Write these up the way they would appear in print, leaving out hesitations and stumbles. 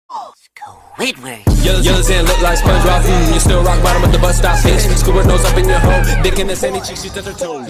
Squidward. Yellow sand look like SpongeBob. You still rock bottom at the bus stop. Bitch, Squidward nose up in your hole. Dick in the sandy cheeks, she touch her toes.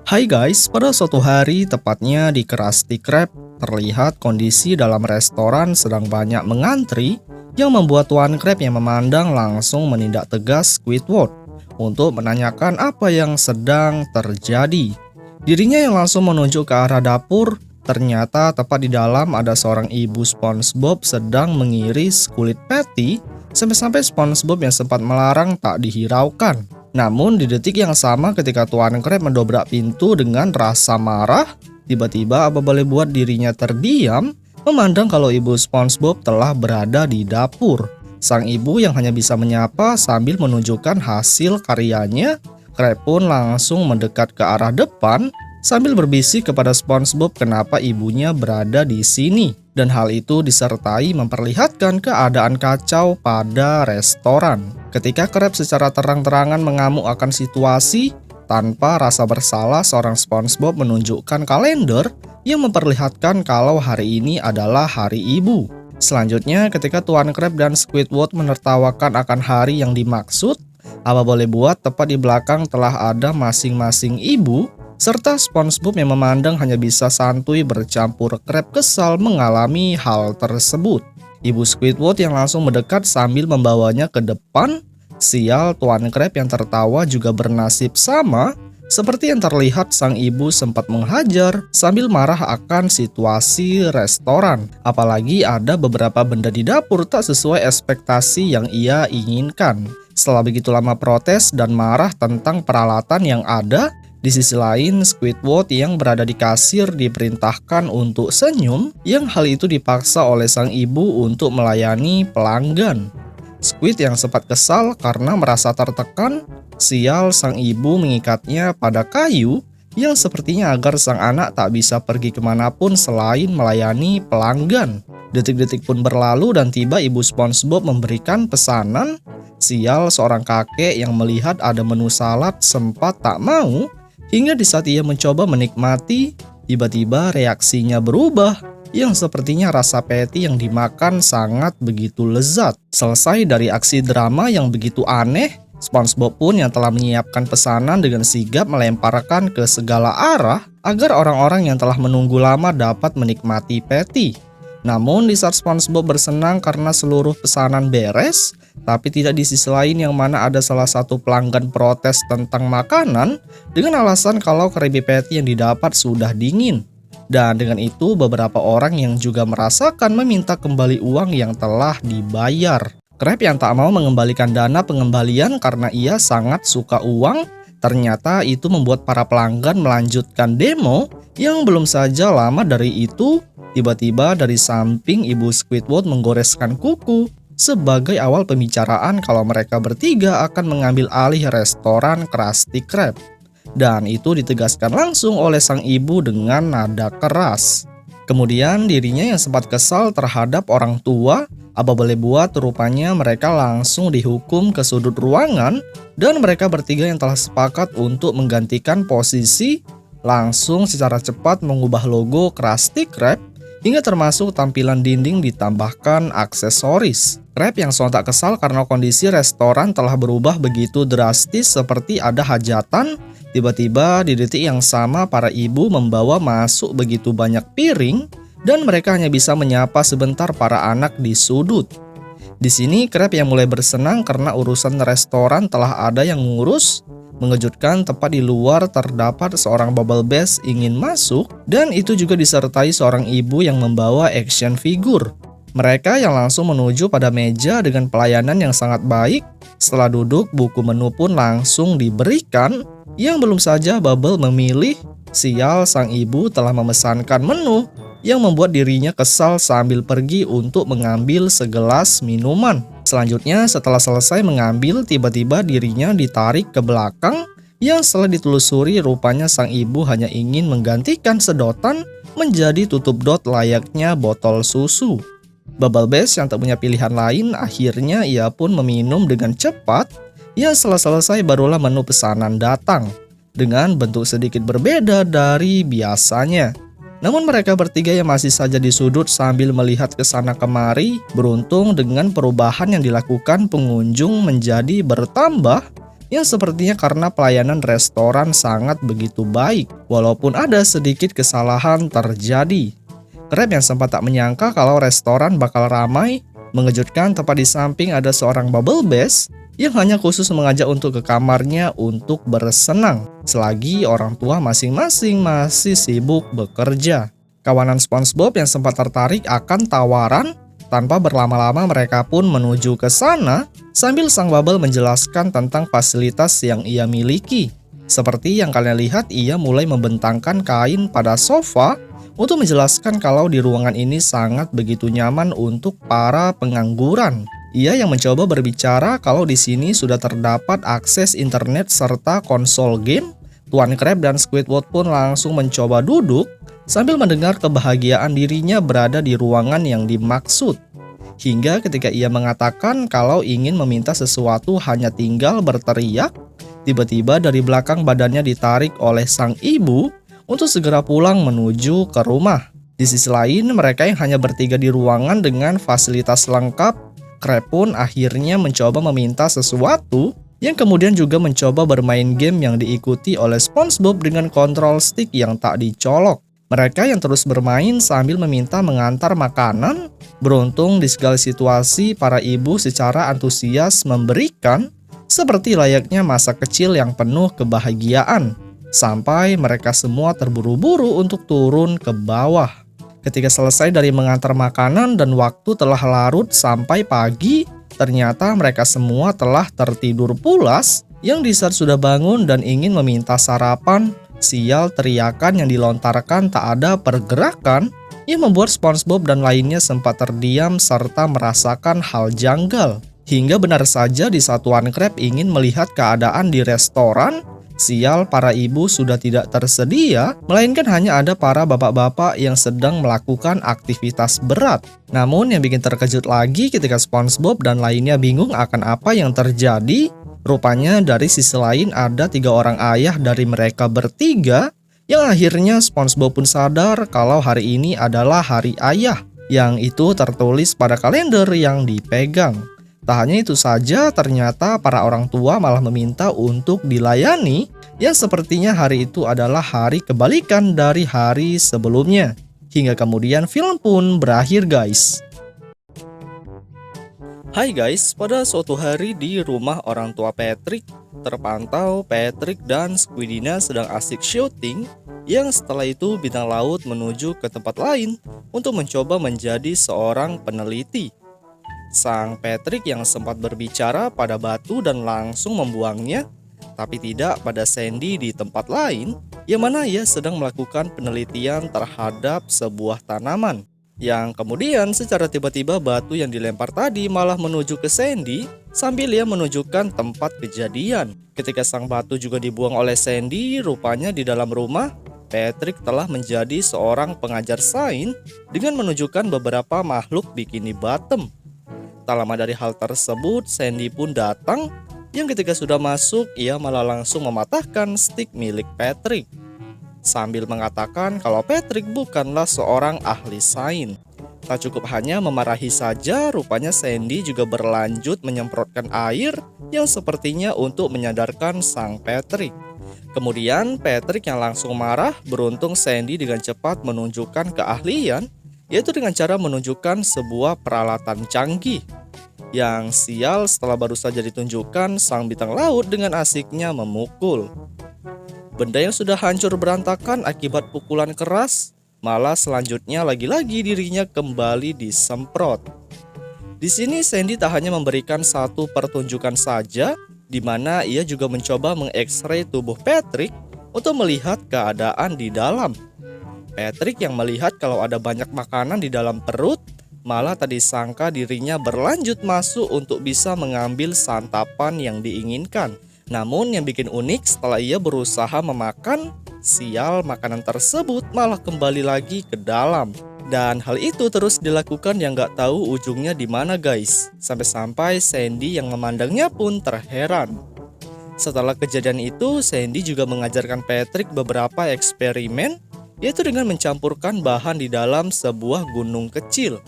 Hai guys, pada suatu hari tepatnya di Krusty Krab terlihat kondisi dalam restoran sedang banyak mengantri yang membuat Tuan Krab yang memandang langsung menindak tegas Squidward untuk menanyakan apa yang sedang terjadi. Dirinya yang langsung menunjuk ke arah dapur, ternyata tepat di dalam ada seorang ibu SpongeBob sedang mengiris kulit patty sampai-sampai SpongeBob yang sempat melarang tak dihiraukan. Namun di detik yang sama ketika Tuan Krab mendobrak pintu dengan rasa marah, tiba-tiba apa boleh buat dirinya terdiam memandang kalau ibu SpongeBob telah berada di dapur. Sang ibu yang hanya bisa menyapa sambil menunjukkan hasil karyanya, Krab pun langsung mendekat ke arah depan sambil berbisik kepada SpongeBob kenapa ibunya berada di sini. Dan hal itu disertai memperlihatkan keadaan kacau pada restoran. Ketika Krab secara terang-terangan mengamuk akan situasi, tanpa rasa bersalah seorang SpongeBob menunjukkan kalender yang memperlihatkan kalau hari ini adalah hari ibu. Selanjutnya ketika Tuan Krab dan Squidward menertawakan akan hari yang dimaksud, apa boleh buat tepat di belakang telah ada masing-masing ibu, serta SpongeBob yang memandang hanya bisa santuy bercampur Krab kesal mengalami hal tersebut. Ibu Squidward yang langsung mendekat sambil membawanya ke depan. Sial, Tuan Krab yang tertawa juga bernasib sama. Seperti yang terlihat sang ibu sempat menghajar sambil marah akan situasi restoran. Apalagi ada beberapa benda di dapur tak sesuai ekspektasi yang ia inginkan. Setelah begitu lama protes dan marah tentang peralatan yang ada, di sisi lain, Squidward yang berada di kasir diperintahkan untuk senyum, yang hal itu dipaksa oleh sang ibu untuk melayani pelanggan. Squid yang sempat kesal karena merasa tertekan, sial sang ibu mengikatnya pada kayu yang sepertinya agar sang anak tak bisa pergi kemanapun selain melayani pelanggan. Detik-detik pun berlalu dan tiba ibu SpongeBob memberikan pesanan. Sial, seorang kakek yang melihat ada menu salad sempat tak mau. Hingga di saat ia mencoba menikmati, tiba-tiba reaksinya berubah, yang sepertinya rasa patty yang dimakan sangat begitu lezat. Selesai dari aksi drama yang begitu aneh, SpongeBob pun yang telah menyiapkan pesanan dengan sigap melemparkan ke segala arah agar orang-orang yang telah menunggu lama dapat menikmati patty. Namun di saat SpongeBob bersenang karena seluruh pesanan beres, tapi tidak di sisi lain yang mana ada salah satu pelanggan protes tentang makanan dengan alasan kalau Krabby Patty yang didapat sudah dingin. Dan dengan itu beberapa orang yang juga merasakan meminta kembali uang yang telah dibayar. Krab yang tak mau mengembalikan dana pengembalian karena ia sangat suka uang, ternyata itu membuat para pelanggan melanjutkan demo yang belum saja lama dari itu. Tiba-tiba dari samping ibu Squidward menggoreskan kuku sebagai awal pembicaraan kalau mereka bertiga akan mengambil alih restoran Krusty Krab. Dan itu ditegaskan langsung oleh sang ibu dengan nada keras. Kemudian dirinya yang sempat kesal terhadap orang tua, apa boleh buat rupanya mereka langsung dihukum ke sudut ruangan dan mereka bertiga yang telah sepakat untuk menggantikan posisi langsung secara cepat mengubah logo Krusty Krab hingga termasuk tampilan dinding ditambahkan aksesoris. Krab yang sontak kesal karena kondisi restoran telah berubah begitu drastis seperti ada hajatan. Tiba-tiba di detik yang sama para ibu membawa masuk begitu banyak piring dan mereka hanya bisa menyapa sebentar para anak di sudut. Di sini Krab yang mulai bersenang karena urusan restoran telah ada yang ngurus. Mengejutkan tepat di luar terdapat seorang Bubble Bass ingin masuk dan itu juga disertai seorang ibu yang membawa action figure. Mereka yang langsung menuju pada meja dengan pelayanan yang sangat baik. Setelah duduk, buku menu pun langsung diberikan. Yang belum saja Bubble memilih, sial sang ibu telah memesankan menu yang membuat dirinya kesal sambil pergi untuk mengambil segelas minuman. Selanjutnya setelah selesai mengambil, tiba-tiba dirinya ditarik ke belakang yang setelah ditelusuri rupanya sang ibu hanya ingin menggantikan sedotan menjadi tutup dot layaknya botol susu. Bubble Bass yang tak punya pilihan lain akhirnya ia pun meminum dengan cepat. Yang setelah selesai barulah menu pesanan datang dengan bentuk sedikit berbeda dari biasanya. Namun mereka bertiga yang masih saja di sudut sambil melihat ke sana kemari, beruntung dengan perubahan yang dilakukan pengunjung menjadi bertambah, yang sepertinya karena pelayanan restoran sangat begitu baik, walaupun ada sedikit kesalahan terjadi. Crab yang sempat tak menyangka kalau restoran bakal ramai, mengejutkan tepat di samping ada seorang bubble bass yang hanya khusus mengajak untuk ke kamarnya untuk bersenang, selagi orang tua masing-masing masih sibuk bekerja. Kawanan SpongeBob yang sempat tertarik akan tawaran, tanpa berlama-lama mereka pun menuju ke sana, sambil sang Bubble menjelaskan tentang fasilitas yang ia miliki. Seperti yang kalian lihat, ia mulai membentangkan kain pada sofa untuk menjelaskan kalau di ruangan ini sangat begitu nyaman untuk para pengangguran. Ia yang mencoba berbicara kalau di sini sudah terdapat akses internet serta konsol game. Tuan Crab dan Squidward pun langsung mencoba duduk sambil mendengar kebahagiaan dirinya berada di ruangan yang dimaksud. Hingga ketika ia mengatakan kalau ingin meminta sesuatu hanya tinggal berteriak, tiba-tiba dari belakang badannya ditarik oleh sang ibu untuk segera pulang menuju ke rumah. Di sisi lain, mereka yang hanya bertiga di ruangan dengan fasilitas lengkap, Crab pun akhirnya mencoba meminta sesuatu, yang kemudian juga mencoba bermain game yang diikuti oleh SpongeBob dengan kontrol stick yang tak dicolok. Mereka yang terus bermain sambil meminta mengantar makanan, beruntung di segala situasi para ibu secara antusias memberikan, seperti layaknya masa kecil yang penuh kebahagiaan, sampai mereka semua terburu-buru untuk turun ke bawah. Ketika selesai dari mengantar makanan dan waktu telah larut sampai pagi, ternyata mereka semua telah tertidur pulas, yang di saat sudah bangun dan ingin meminta sarapan, sial teriakan yang dilontarkan tak ada pergerakan, yang membuat SpongeBob dan lainnya sempat terdiam serta merasakan hal janggal. Hingga benar saja di saat Tuan Crab ingin melihat keadaan di restoran, sial para ibu sudah tidak tersedia, melainkan hanya ada para bapak-bapak yang sedang melakukan aktivitas berat. Namun yang bikin terkejut lagi ketika SpongeBob dan lainnya bingung akan apa yang terjadi, rupanya dari sisi lain ada 3 orang ayah dari mereka bertiga, yang akhirnya SpongeBob pun sadar kalau hari ini adalah hari ayah, yang itu tertulis pada kalender yang dipegang. Tak hanya itu saja, ternyata para orang tua malah meminta untuk dilayani, yang sepertinya hari itu adalah hari kebalikan dari hari sebelumnya. Hingga kemudian film pun berakhir guys. Hai guys, pada suatu hari di rumah orang tua Patrick, terpantau Patrick dan Squidina sedang asik syuting, yang setelah itu bintang laut menuju ke tempat lain untuk mencoba menjadi seorang peneliti. Sang Patrick yang sempat berbicara pada batu dan langsung membuangnya, tapi tidak pada Sandy di tempat lain, yang mana ia sedang melakukan penelitian terhadap sebuah tanaman. Yang kemudian secara tiba-tiba batu yang dilempar tadi malah menuju ke Sandy sambil ia menunjukkan tempat kejadian. Ketika sang batu juga dibuang oleh Sandy, rupanya di dalam rumah, Patrick telah menjadi seorang pengajar sains dengan menunjukkan beberapa makhluk bikini bottom. Tak lama dari hal tersebut, Sandy pun datang, yang ketika sudah masuk, ia malah langsung mematahkan stick milik Patrick, sambil mengatakan kalau Patrick bukanlah seorang ahli sains. Tak cukup hanya memarahi saja, rupanya Sandy juga berlanjut menyemprotkan air yang sepertinya untuk menyadarkan sang Patrick. Kemudian Patrick yang langsung marah, beruntung Sandy dengan cepat menunjukkan keahlian, yaitu dengan cara menunjukkan sebuah peralatan canggih. Yang sial setelah baru saja ditunjukkan, sang bintang laut dengan asiknya memukul. Benda yang sudah hancur berantakan akibat pukulan keras, malah selanjutnya lagi-lagi dirinya kembali disemprot. Di sini Sandy tak hanya memberikan satu pertunjukan saja, di mana ia juga mencoba meng-X-ray tubuh Patrick untuk melihat keadaan di dalam. Patrick yang melihat kalau ada banyak makanan di dalam perut, malah tadi sangka dirinya berlanjut masuk untuk bisa mengambil santapan yang diinginkan. Namun yang bikin unik, setelah ia berusaha memakan, sial makanan tersebut malah kembali lagi ke dalam. Dan hal itu terus dilakukan yang gak tahu ujungnya di mana guys. Sampai-sampai Sandy yang memandangnya pun terheran. Setelah kejadian itu, Sandy juga mengajarkan Patrick beberapa eksperimen, yaitu dengan mencampurkan bahan di dalam sebuah gunung kecil.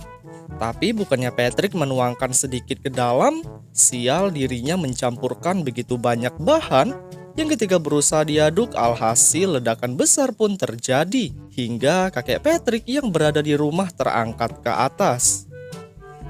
Tapi bukannya Patrick menuangkan sedikit ke dalam, sial dirinya mencampurkan begitu banyak bahan yang ketika berusaha diaduk alhasil ledakan besar pun terjadi hingga kakek Patrick yang berada di rumah terangkat ke atas.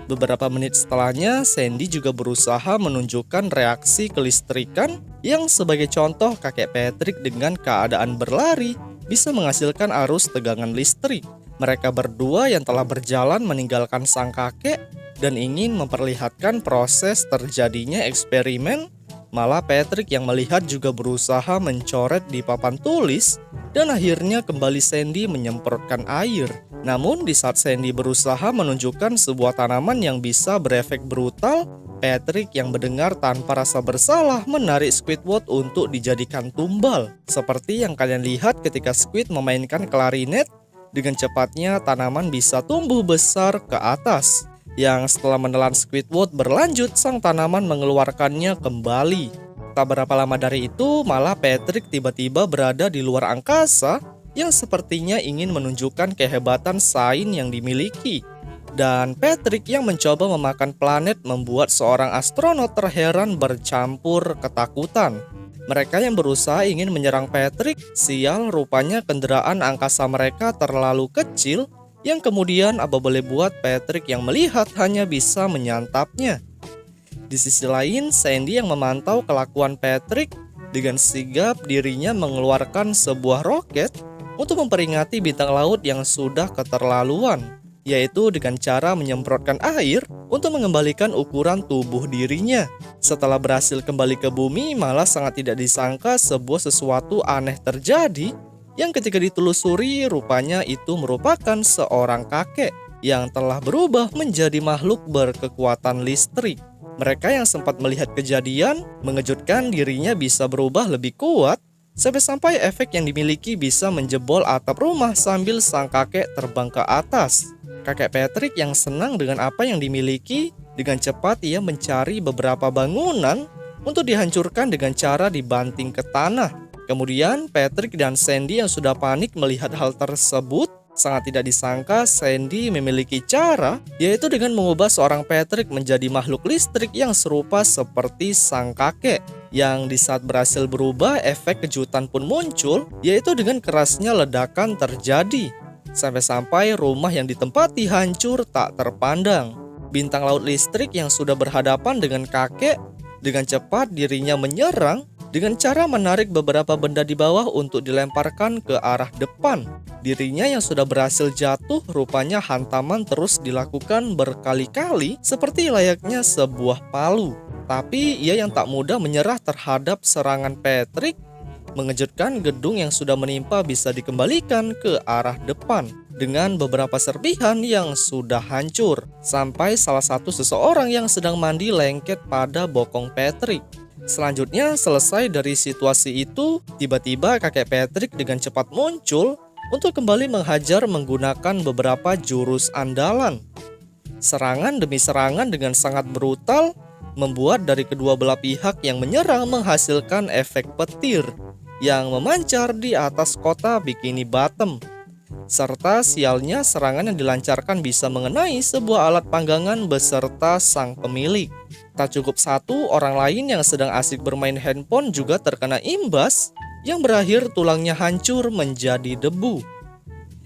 Beberapa menit setelahnya, Sandy juga berusaha menunjukkan reaksi kelistrikan yang sebagai contoh kakek Patrick dengan keadaan berlari bisa menghasilkan arus tegangan listrik. Mereka berdua yang telah berjalan meninggalkan sang kakek dan ingin memperlihatkan proses terjadinya eksperimen, malah Patrick yang melihat juga berusaha mencoret di papan tulis dan akhirnya kembali Sandy menyemprotkan air. Namun di saat Sandy berusaha menunjukkan sebuah tanaman yang bisa berefek brutal, Patrick yang mendengar tanpa rasa bersalah menarik Squidward untuk dijadikan tumbal. Seperti yang kalian lihat ketika Squid memainkan klarinet, dengan cepatnya tanaman bisa tumbuh besar ke atas. Yang setelah menelan Squidward berlanjut, sang tanaman mengeluarkannya kembali. Tak berapa lama dari itu, malah Patrick tiba-tiba berada di luar angkasa yang sepertinya ingin menunjukkan kehebatan sains yang dimiliki. Dan Patrick yang mencoba memakan planet membuat seorang astronot terheran bercampur ketakutan. Mereka yang berusaha ingin menyerang Patrick, sial rupanya kendaraan angkasa mereka terlalu kecil yang kemudian apa boleh buat Patrick yang melihat hanya bisa menyantapnya. Di sisi lain, Sandy yang memantau kelakuan Patrick dengan sigap dirinya mengeluarkan sebuah roket untuk memperingati bintang laut yang sudah keterlaluan, yaitu dengan cara menyemprotkan air untuk mengembalikan ukuran tubuh dirinya. Setelah berhasil kembali ke bumi, malah sangat tidak disangka sebuah sesuatu aneh terjadi yang ketika ditelusuri rupanya itu merupakan seorang kakek yang telah berubah menjadi makhluk berkekuatan listrik. Mereka yang sempat melihat kejadian mengejutkan dirinya bisa berubah lebih kuat sampai efek yang dimiliki bisa menjebol atap rumah sambil sang kakek terbang ke atas. Kakek Patrick yang senang dengan apa yang dimiliki, dengan cepat ia mencari beberapa bangunan untuk dihancurkan dengan cara dibanting ke tanah. Kemudian Patrick dan Sandy yang sudah panik melihat hal tersebut, sangat tidak disangka Sandy memiliki cara, yaitu dengan mengubah seorang Patrick menjadi makhluk listrik yang serupa seperti sang kakek. Yang di saat berhasil berubah, efek kejutan pun muncul, yaitu dengan kerasnya ledakan terjadi. Sampai-sampai rumah yang ditempati hancur tak terpandang. Bintang laut listrik yang sudah berhadapan dengan kakek, dengan cepat dirinya menyerang dengan cara menarik beberapa benda di bawah untuk dilemparkan ke arah depan. Dirinya yang sudah berhasil jatuh, rupanya hantaman terus dilakukan berkali-kali seperti layaknya sebuah palu. Tapi ia yang tak mudah menyerah terhadap serangan Patrick. Mengejutkan, gedung yang sudah menimpa bisa dikembalikan ke arah depan dengan beberapa serpihan yang sudah hancur, sampai salah satu seseorang yang sedang mandi lengket pada bokong Patrick. Selanjutnya, selesai dari situasi itu, tiba-tiba kakek Patrick dengan cepat muncul untuk kembali menghajar menggunakan beberapa jurus andalan. Serangan demi serangan dengan sangat brutal membuat dari kedua belah pihak yang menyerang menghasilkan efek petir yang memancar di atas kota Bikini Bottom. Serta sialnya serangan yang dilancarkan bisa mengenai sebuah alat panggangan beserta sang pemilik. Tak cukup satu, orang lain yang sedang asik bermain handphone juga terkena imbas yang berakhir tulangnya hancur menjadi debu.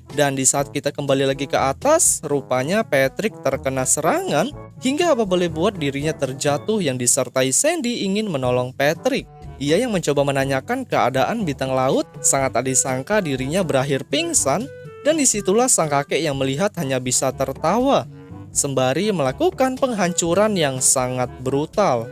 Dan di saat kita kembali lagi ke atas, rupanya Patrick terkena serangan hingga apa boleh buat dirinya terjatuh yang disertai Sandy ingin menolong Patrick. Ia yang mencoba menanyakan keadaan bintang laut, sangat tak disangka dirinya berakhir pingsan, dan disitulah sang kakek yang melihat hanya bisa tertawa, sembari melakukan penghancuran yang sangat brutal.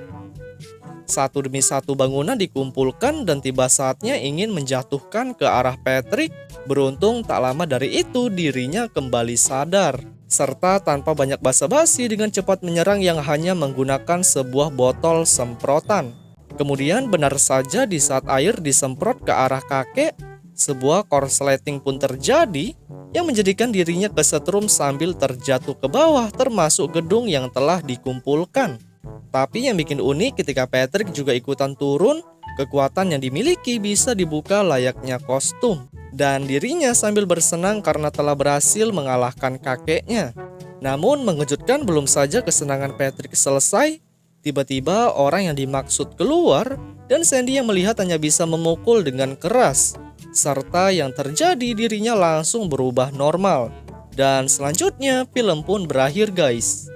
Satu demi satu bangunan dikumpulkan dan tiba saatnya ingin menjatuhkan ke arah Patrick. Beruntung tak lama dari itu dirinya kembali sadar, serta tanpa banyak basa-basi dengan cepat menyerang yang hanya menggunakan sebuah botol semprotan. Kemudian benar saja di saat air disemprot ke arah kakek, sebuah korsleting pun terjadi yang menjadikan dirinya kesetrum sambil terjatuh ke bawah termasuk gedung yang telah dikumpulkan. Tapi yang bikin unik ketika Patrick juga ikutan turun, kekuatan yang dimiliki bisa dibuka layaknya kostum. dan dirinya sambil bersenang karena telah berhasil mengalahkan kakeknya. Namun mengejutkan, belum saja kesenangan Patrick selesai, tiba-tiba orang yang dimaksud keluar dan Sandy yang melihat hanya bisa memukul dengan keras. Serta yang terjadi, dirinya langsung berubah normal. Dan selanjutnya film pun berakhir guys.